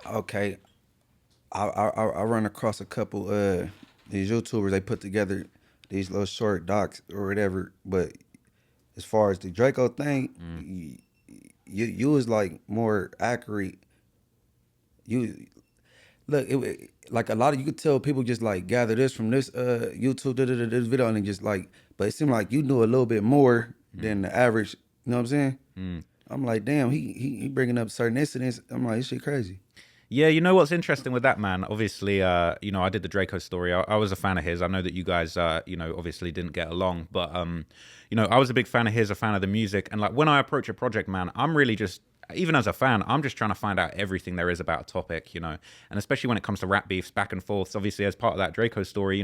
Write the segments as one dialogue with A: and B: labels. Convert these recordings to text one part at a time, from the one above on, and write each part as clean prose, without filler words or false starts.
A: Okay, I run across a couple these YouTubers. They put together these little short docs or whatever. But as far as the Draco thing,
B: Mm.
A: you was like more accurate. You look like a lot of you could tell people just like gather this from this YouTube this video and then just like, but it seemed like you knew a little bit more
B: Mm.
A: than the average. You know what I'm saying?
B: Mm.
A: I'm like, damn, he bringing up certain incidents. I'm like, this shit crazy.
B: Yeah, you know what's interesting with that, man? Obviously, I did the Draco story. I was a fan of his. I know that you guys, obviously didn't get along, but I was a big fan of his, a fan of the music, and like when I approach a project, man, I'm really just, even as a fan, I'm just trying to find out everything there is about a topic, and especially when it comes to rap beefs, back and forths. Obviously, as part of that Draco story,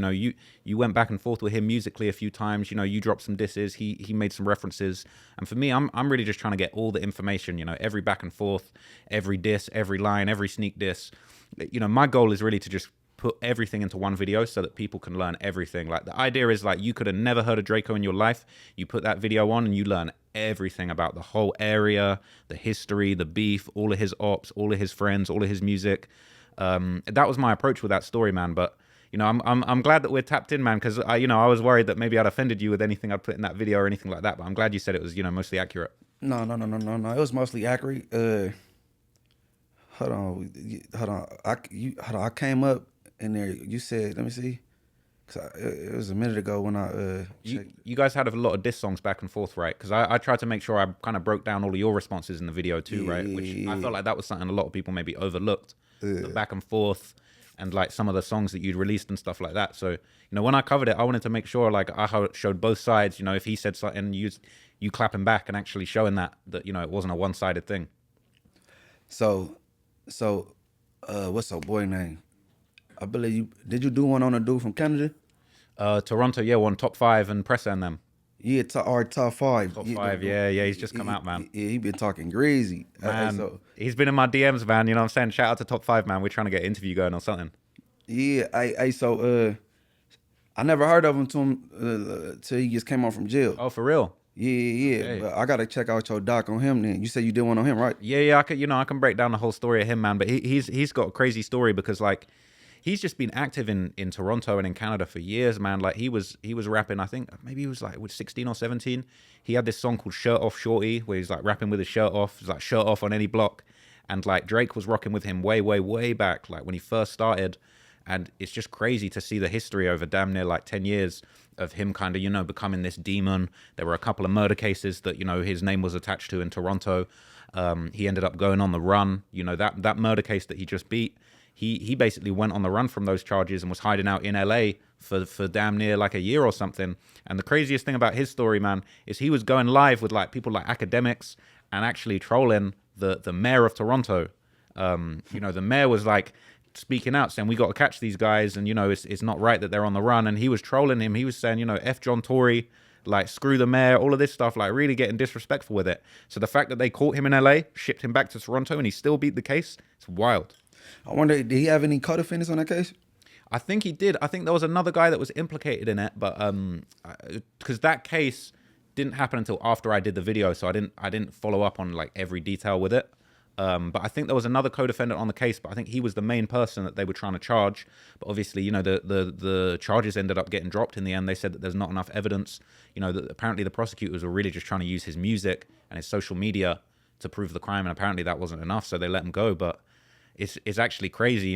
B: you went back and forth with him musically a few times. You dropped some disses. He made some references, and for me, I'm really just trying to get all the information. Every back and forth, every diss, every line, every sneak diss. My goal is really to just put everything into one video so that people can learn everything. Like the idea is like you could have never heard of Draco in your life. You put that video on and you learn everything about the whole area, the history, the beef, all of his ops, all of his friends, all of his music. That was my approach with that story, man. But I'm glad that we're tapped in, man, because I was worried that maybe I'd offended you with anything I'd put in that video or anything like that. But I'm glad you said it was mostly accurate.
A: No. It was mostly accurate. Hold on. I came up in there. You said, let me see, cause it was a minute ago when I
B: You
A: checked.
B: you guys had a lot of diss songs back and forth, right? Because I tried to make sure I kind of broke down all of your responses in the video too, right? Which I
A: Yeah,
B: felt like that was something a lot of people maybe overlooked, the
A: yeah.
B: back and forth and like some of the songs that you'd released and stuff like that. So when I covered it, I wanted to make sure like I showed both sides. If he said something, you clapping back and actually showing that it wasn't a one sided thing.
A: So, so, what's up, boy name? I believe you. Did you do one on a dude from Canada?
B: Toronto, yeah, won top five and presser and them.
A: Yeah, our top five.
B: Top
A: Yeah,
B: five, yeah, yeah. He's just come out, man.
A: he been talking greasy.
B: Man,
A: So
B: he's been in my DMs, man. You know what I'm saying? Shout out to top five, man. We're trying to get an interview going or something.
A: yeah, so I never heard of him till he just came out from jail.
B: Oh, for real?
A: Yeah.
B: Okay.
A: But I gotta check out your doc on him. Then you said you did one on him, right?
B: Yeah. I can break down the whole story of him, man. But he's got a crazy story because like he's just been active in Toronto and in Canada for years, man. Like he was rapping. I think maybe he was like with 16 or 17. He had this song called "Shirt Off Shorty," where he's like rapping with his shirt off. He's like shirt off on any block, and like Drake was rocking with him way back, like when he first started. And it's just crazy to see the history over damn near like 10 years of him kind of, becoming this demon. There were a couple of murder cases that, his name was attached to in Toronto. He ended up going on the run. That murder case that he just beat, he basically went on the run from those charges and was hiding out in LA for damn near like a year or something. And the craziest thing about his story, man, is he was going live with like people like academics and actually trolling the mayor of Toronto. The mayor was like speaking out saying we got to catch these guys, and it's not right that they're on the run. And he was trolling him. He was saying F John Tory, like screw the mayor, all of this stuff, like really getting disrespectful with it. So the fact that they caught him in LA, shipped him back to Toronto, and he still beat the case, it's wild.
A: I wonder, did he have any co-defendants on that case?
B: I think he did. I think there was another guy that was implicated in it, but because that case didn't happen until after I did the video, so I didn't follow up on like every detail with it. But I think there was another co-defendant on the case, but I think he was the main person that they were trying to charge. But obviously, the charges ended up getting dropped in the end. They said that there's not enough evidence. That apparently the prosecutors were really just trying to use his music and his social media to prove the crime, and apparently that wasn't enough, so they let him go. But it's actually crazy.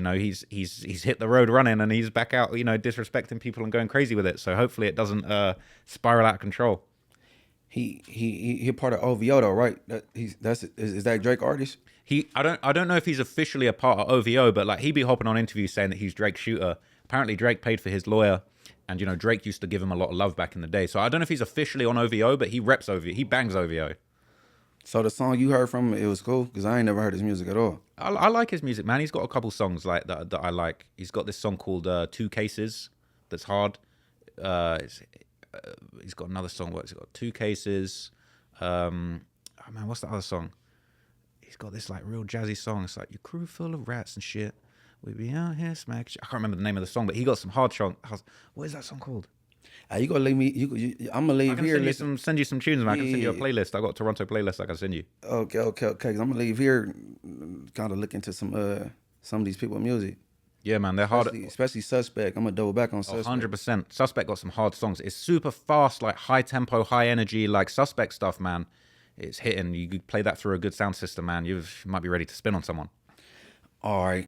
B: He's hit the road running, and he's back out, disrespecting people and going crazy with it. So hopefully it doesn't spiral out of control.
A: He part of OVO though, right? Is that Drake artist?
B: I don't know if he's officially a part of OVO, but like he be hopping on interviews saying that he's Drake's shooter. Apparently Drake paid for his lawyer, and Drake used to give him a lot of love back in the day. So I don't know if he's officially on OVO, but he reps OVO. He bangs OVO.
A: So the song you heard from him, it was cool because I ain't never heard his music at all.
B: I like his music, man. He's got a couple songs like that I like. He's got this song called Two Cases that's hard. Uh, it's, he's got another song. What's it got? Two Cases. Oh man, what's the other song? He's got this like real jazzy song. It's like your crew full of rats and shit. We be out here smack shit. I can't remember the name of the song, but he got some hard song. What is that song called?
A: You gonna leave me? I'm gonna
B: I
A: leave
B: can
A: here.
B: send you some tunes, man. I can send you a
A: Yeah.
B: playlist. I got a Toronto playlist I can send you.
A: Okay. 'Cause I'm gonna leave here, kind of look into some of these people music.
B: Yeah, man, they're hard.
A: Especially Suspect. I'm gonna double back on Suspect.
B: 100%. Suspect got some hard songs. It's super fast, like high tempo, high energy, like Suspect stuff, man. It's hitting. You could play that through a good sound system, man. You might be ready to spin on someone.
A: All right.